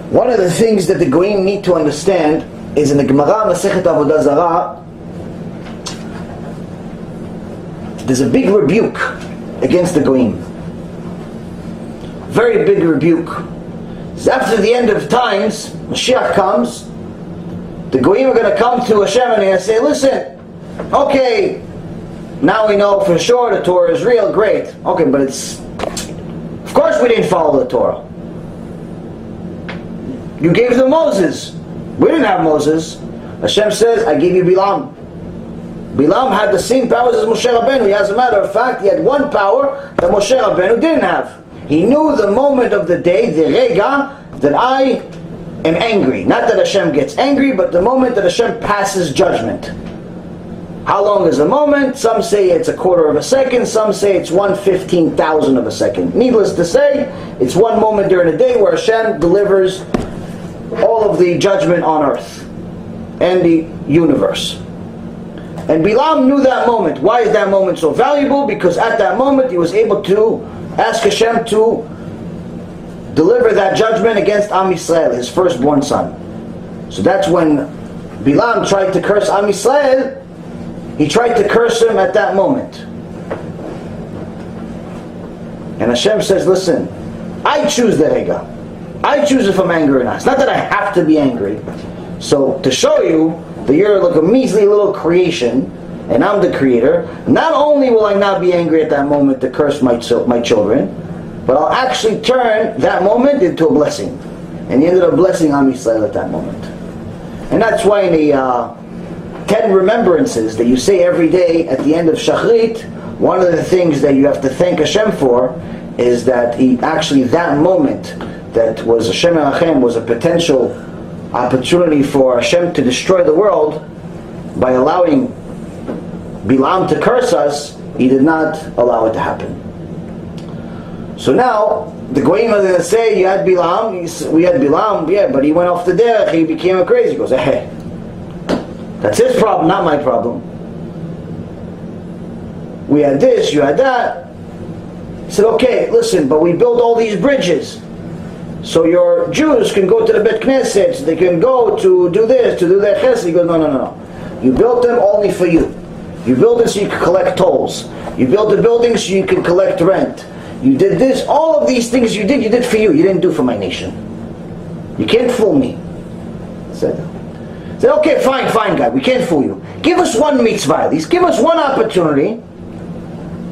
One of the things that the Goyim need to understand is in the Gemara Masechet Avodah Zarah, there's a big rebuke against the Goyim. Very big rebuke. It's after the end of times, Mashiach comes, the Goyim are going to come to Hashem and they're going to say, listen, okay, now we know for sure the Torah is real, great. Okay, but it's, of course we didn't follow the Torah. You gave them Moses. We didn't have Moses. Hashem says, I gave you Bilam. Bilam had the same powers as Moshe Rabbeinu. As a matter of fact, he had one power that Moshe Rabbeinu didn't have. He knew the moment of the day, the rega, that I am angry. Not that Hashem gets angry, but the moment that Hashem passes judgment. How long is the moment? Some say it's a quarter of a second, some say it's 1/15,000 of a second. Needless to say, it's one moment during the day where Hashem delivers all of the judgment on earth and the universe. And Bilam knew that moment. Why is that moment so valuable? Because at that moment he was able to ask Hashem to deliver that judgment against Am Yisrael, his firstborn son. So that's when Bilam tried to curse Am Yisrael. He tried to curse him at that moment. And Hashem says, listen, I choose the Rega. I choose if I'm angry or not. It's not that I have to be angry. So to show you that you're like a measly little creation, and I'm the creator, not only will I not be angry at that moment to curse my children, but I'll actually turn that moment into a blessing. And he ended up blessing Am Yisrael at that moment. And that's why in the 10 remembrances that you say every day at the end of Shachrit, one of the things that you have to thank Hashem for is that he actually, that moment that was Hashem Erachem, was a potential opportunity for Hashem to destroy the world by allowing Bilam to curse us. He did not allow it to happen. So now the Goyim are going to say, you had Bilam, we had Bilam, yeah, but he went off the derech, he became a crazy. He goes, hey, that's his problem, not my problem. We had this, you had that. He said, okay, listen, but we built all these bridges. So your Jews can go to the Bet Knesset, so they can go to do this, to do their chesed. He goes, no. You built them only for you. You built it so you can collect tolls. You built the buildings so you can collect rent. You did this, all of these things you did for you. You didn't do for my nation. You can't fool me. Said, okay, fine, God, we can't fool you. Give us one mitzvah at least. Give us one opportunity.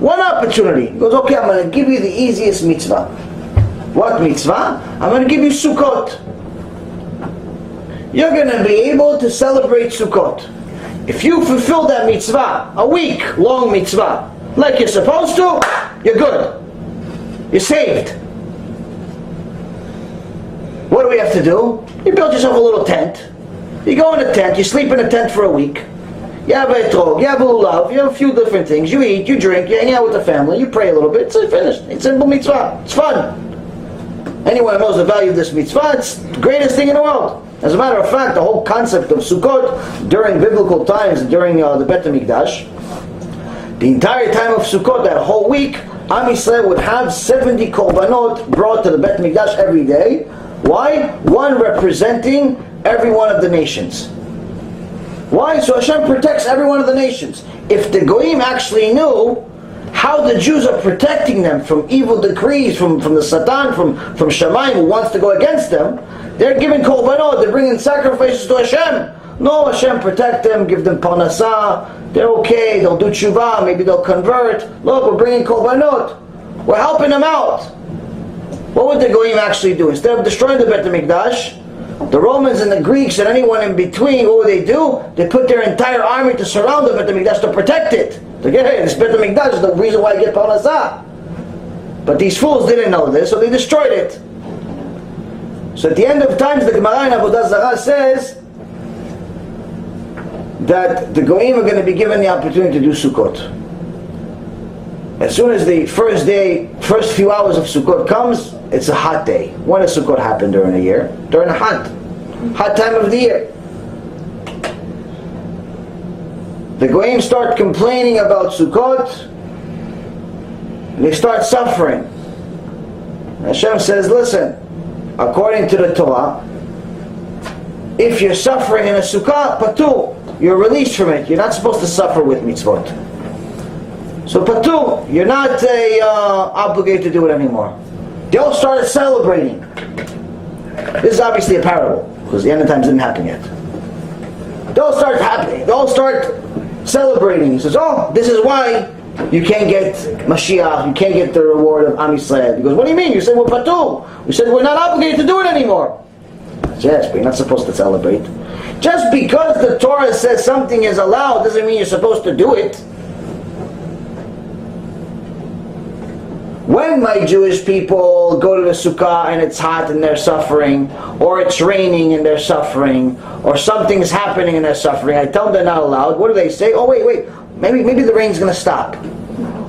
One opportunity. He goes, okay, I'm going to give you the easiest mitzvah. What mitzvah? I'm going to give you Sukkot. You're going to be able to celebrate Sukkot. If you fulfill that mitzvah, a week-long mitzvah, like you're supposed to, you're good. You're saved. What do we have to do? You build yourself a little tent. You go in a tent, you sleep in a tent for a week. You have a etrog, you have a lulav, you have a few different things. You eat, you drink, you hang out with the family, you pray a little bit, it's finished. It's simple mitzvah. It's fun. Anyone who knows the value of this mitzvah, it's the greatest thing in the world. As a matter of fact, the whole concept of Sukkot during biblical times, during the Bet HaMikdash, the entire time of Sukkot, that whole week, Am Yisrael would have 70 korbanot brought to the Bet HaMikdash every day. Why? One representing every one of the nations. Why? So Hashem protects every one of the nations. If the Goyim actually knew how the Jews are protecting them from evil decrees, from the Satan, from Shamayim who wants to go against them, they're giving korbanot, they're bringing sacrifices to Hashem. No, Hashem protect them, give them parnasah, they're okay, they'll do Teshuva, maybe they'll convert. Look, we're bringing korbanot. We're helping them out. What would the Goyim actually do? Instead of destroying the Bet HaMikdash, the Romans and the Greeks and anyone in between, what would they do? They put their entire army to surround the Bet HaMikdash to protect it. Like, hey, this Bet HaMikdash is the reason why I get parnasah. But these fools didn't know this, so they destroyed it. So at the end of times, the Gemara in Avodah Zarah says that the Goyim are going to be given the opportunity to do Sukkot. As soon as the first few hours of Sukkot comes, it's a hot day. When does Sukkot happen during the year? During a hot time of the year. The Goyim start complaining about Sukkot, and they start suffering. Hashem says, listen, according to the Torah, if you're suffering in a sukkah, patur, you're released from it. You're not supposed to suffer with mitzvot. So patur, you're not obligated to do it anymore. They all started celebrating. This is obviously a parable, because the end of times didn't happen yet. They all start happening. They all start celebrating. He says, oh, this is why you can't get Mashiach, you can't get the reward of Am Yisrael. He goes, what do you mean? You said we're patur. We said we're not obligated to do it anymore. Says, yes, but you're not supposed to celebrate. Just because the Torah says something is allowed doesn't mean you're supposed to do it. When my Jewish people go to the sukkah and it's hot and they're suffering, or it's raining and they're suffering, or something's happening and they're suffering, I tell them they're not allowed. What do they say? Oh, wait, maybe the rain's going to stop.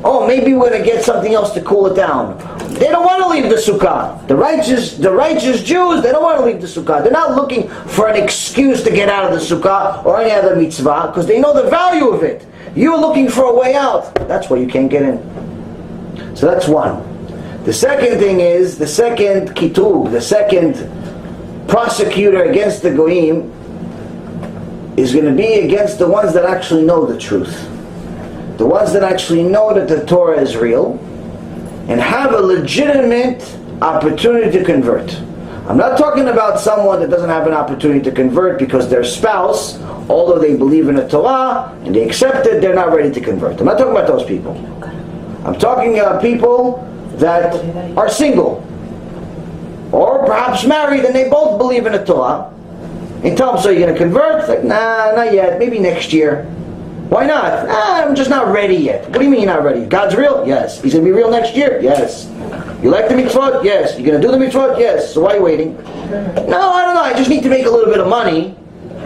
Oh, maybe we're going to get something else to cool it down. They don't want to leave the sukkah. The righteous Jews, they don't want to leave the sukkah. They're not looking for an excuse to get out of the sukkah or any other mitzvah, because they know the value of it. You're looking for a way out. That's why you can't get in. So that's one. The second thing is, the second kituv, the second prosecutor against the goyim is going to be against the ones that actually know the truth. The ones that actually know that the Torah is real and have a legitimate opportunity to convert. I'm not talking about someone that doesn't have an opportunity to convert because their spouse, although they believe in the Torah and they accept it, they're not ready to convert. I'm not talking about those people. I'm talking about people that are single or perhaps married and they both believe in the Torah. And tell them, so you're going to convert? It's like, nah, not yet, maybe next year. Why not? I'm just not ready yet. What do you mean you're not ready? God's real? Yes. He's going to be real next year? Yes. You like the mitzvot? Yes. You're going to do the mitzvot? Yes. So why are you waiting? No, I don't know. I just need to make a little bit of money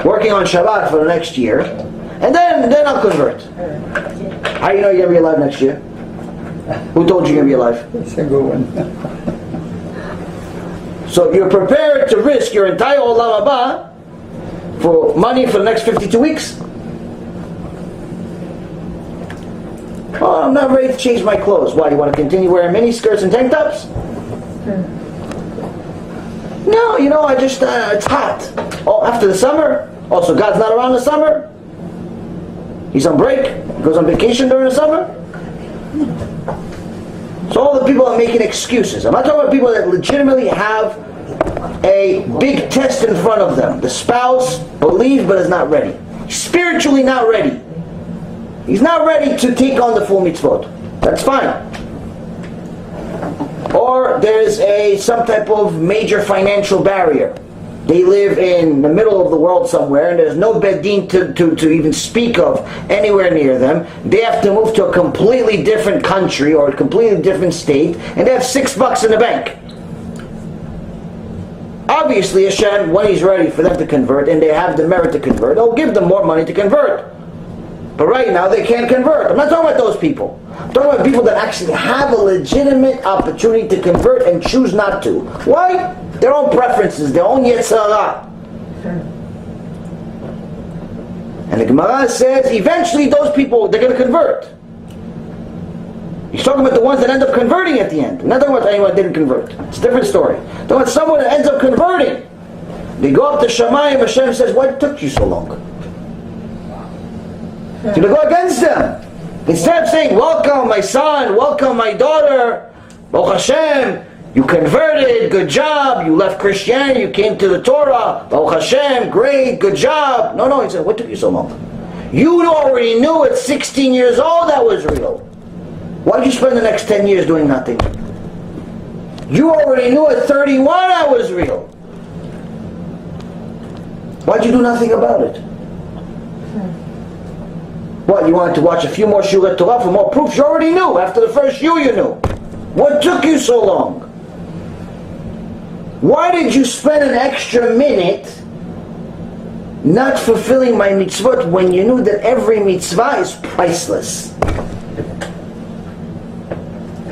working on Shabbat for the next year. And then I'll convert. How do you know you're going to be alive next year? Who told you you're going to be alive? That's a good one. So you're prepared to risk your entire olam haba for money for the next 52 weeks? Oh, I'm not ready to change my clothes. Why, you want to continue wearing mini skirts and tank tops? No, I just, it's hot. Oh, after the summer? Oh, so God's not around the summer? He's on break? He goes on vacation during the summer? So all the people are making excuses. I'm not talking about people that legitimately have a big test in front of them. The spouse believes but is not ready. Spiritually not ready. He's not ready to take on the full mitzvot. That's fine. Or there's some type of major financial barrier. They live in the middle of the world somewhere and there's no bedin to even speak of anywhere near them. They have to move to a completely different country or a completely different state and they have $6 in the bank. Obviously Hashem, when He's ready for them to convert and they have the merit to convert, He'll give them more money to convert. But right now they can't convert. I'm not talking about those people. I'm talking about people that actually have a legitimate opportunity to convert and choose not to. Why? Their own preferences, their own yetzirah. And the Gemara says eventually those people, they're going to convert. He's talking about the ones that end up converting at the end. I'm not talking about anyone that didn't convert. It's a different story. I'm talking about someone that ends up converting. They go up to Shamayim, Hashem says, why took you so long? So to go against them. Instead of saying, welcome my son, welcome my daughter, Baruch Hashem, you converted, good job, you left Christianity, you came to the Torah, Baruch Hashem, great, good job. No, he said, what took you so long? You already knew at 16 years old that was real. Why'd you spend the next 10 years doing nothing? You already knew at 31 that was real. Why'd you do nothing about it? What, you wanted to watch a few more Shiurei Torah for more proofs? You already knew. After the first you knew. What took you so long? Why did you spend an extra minute not fulfilling my mitzvot when you knew that every mitzvah is priceless?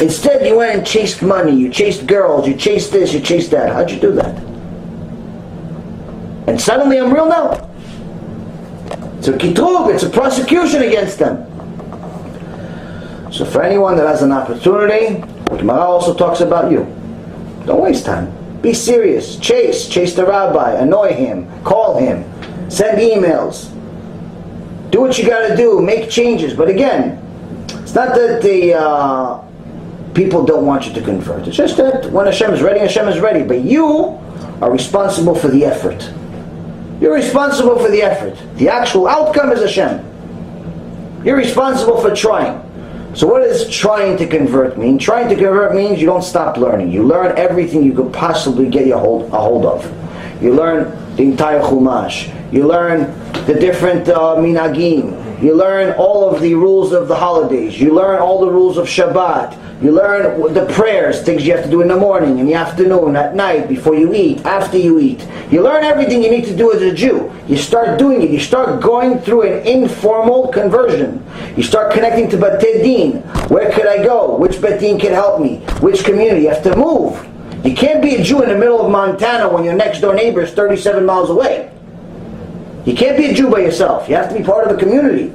Instead you went and chased money, you chased girls, you chased this, you chased that. How'd you do that? And suddenly I'm real now. It's a kitruv, it's a prosecution against them. So for anyone that has an opportunity, Gemara also talks about you. Don't waste time. Be serious. Chase the rabbi. Annoy him. Call him. Send emails. Do what you got to do. Make changes. But again, it's not that the people don't want you to convert. It's just that when Hashem is ready. But you are responsible for the effort. You're responsible for the effort. The actual outcome is Hashem. You're responsible for trying. So what does trying to convert mean? Trying to convert means you don't stop learning. You learn everything you could possibly get a hold of. You learn the entire Chumash. You learn the different minagim. You learn all of the rules of the holidays. You learn all the rules of Shabbat. You learn the prayers, things you have to do in the morning, in the afternoon, at night, before you eat, after you eat. You learn everything you need to do as a Jew. You start doing it. You start going through an informal conversion. You start connecting to Batei Din. Where could I go? Which Beit Din can help me? Which community? You have to move. You can't be a Jew in the middle of Montana when your next door neighbor is 37 miles away. You can't be a Jew by yourself. You have to be part of a community.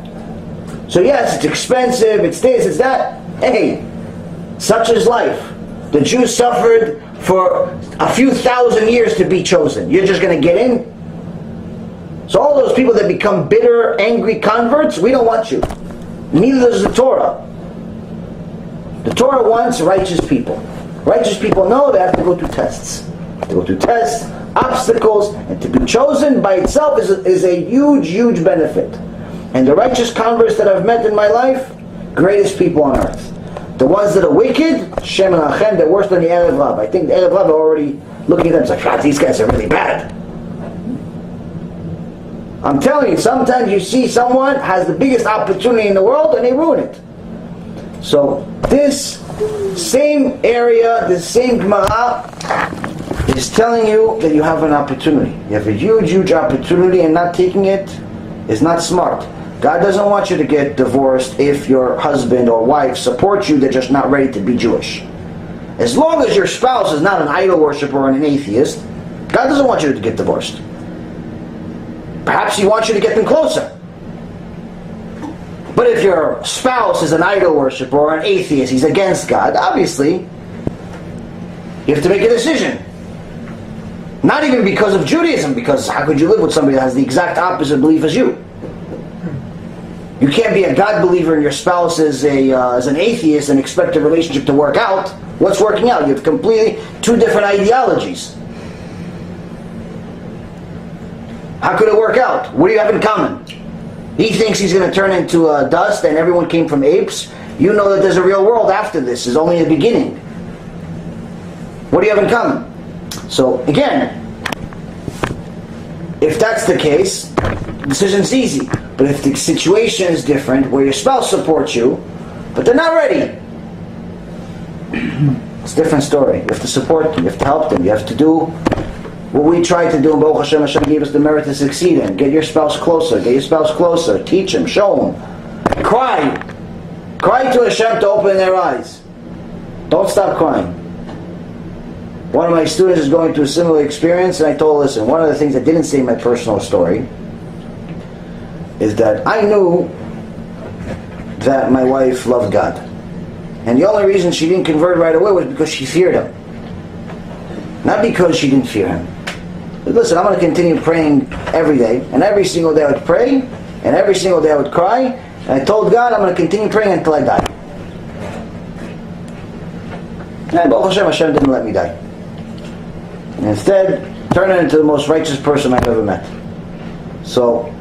So yes, it's expensive, it's this, it's that. Hey, such is life. The Jews suffered for a few thousand years to be chosen. You're just going to get in? So all those people that become bitter, angry converts, we don't want you. Neither does the Torah. The Torah wants righteous people. Righteous people know they have to go through tests. They go through tests, obstacles, and to be chosen by itself is a huge, huge benefit. And the righteous converts that I've met in my life, greatest people on earth. The ones that are wicked, Shem and Achem, they're worse than the Erev Rav. I think the Erev Rav are already looking at them, it's like, God, these guys are really bad. I'm telling you, sometimes you see someone has the biggest opportunity in the world and they ruin it. So this same area, this same Gemara is telling you that you have an opportunity. You have a huge, huge opportunity, and not taking it is not smart. God doesn't want you to get divorced if your husband or wife supports you, they're just not ready to be Jewish. As long as your spouse is not an idol worshiper or an atheist, God doesn't want you to get divorced. Perhaps He wants you to get them closer. But if your spouse is an idol worshiper or an atheist, he's against God, obviously, you have to make a decision. Not even because of Judaism, because how could you live with somebody that has the exact opposite belief as you? You can't be a God believer and your spouse is an atheist and expect a relationship to work out. What's working out? You have completely two different ideologies. How could it work out? What do you have in common? He thinks he's going to turn into dust and everyone came from apes. You know that there's a real world after this. It's only the beginning. What do you have in common? So again, if that's the case, the decision's easy. But if the situation is different, where your spouse supports you, but they're not ready, it's a different story. You have to support them, you have to help them, you have to do what we tried to do, and Baruch Hashem, Hashem gave us the merit to succeed in. Get your spouse closer, teach him, show him. Cry to Hashem to open their eyes. Don't stop crying. One of my students is going through a similar experience, and I told her, listen, one of the things I didn't say in my personal story is that I knew that my wife loved God. And the only reason she didn't convert right away was because she feared Him. Not because she didn't fear Him. But listen, I'm going to continue praying every day. And every single day I would pray, and every single day I would cry. And I told God, I'm going to continue praying until I die. And Baruch Hashem, Hashem didn't let me die. And instead, turned her into the most righteous person I've ever met. So,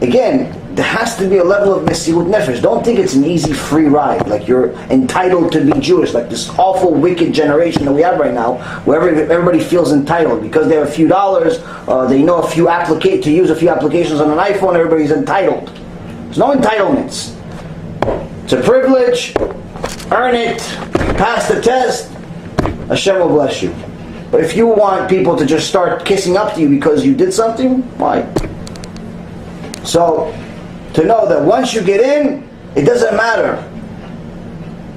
again, there has to be a level of Mesirut Nefesh. Don't think it's an easy, free ride, like you're entitled to be Jewish, like this awful, wicked generation that we have right now, where everybody feels entitled. Because they have a few dollars, they know to use a few applications on an iPhone, everybody's entitled. There's no entitlements. It's a privilege, earn it, pass the test, Hashem will bless you. But if you want people to just start kissing up to you because you did something, why? So, to know that once you get in, it doesn't matter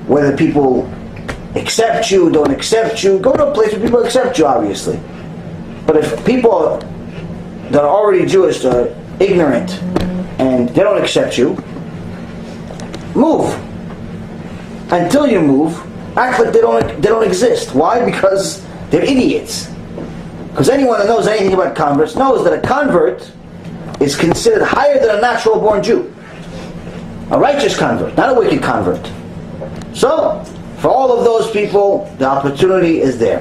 whether people accept you, don't accept you. Go to a place where people accept you, obviously. But if people that are already Jewish are ignorant and they don't accept you, move. Until you move, act like they don't exist. Why? Because They're idiots. Because anyone who knows anything about converts knows that a convert is considered higher than a natural born Jew. A righteous convert, not a wicked convert. So, for all of those people, the opportunity is there.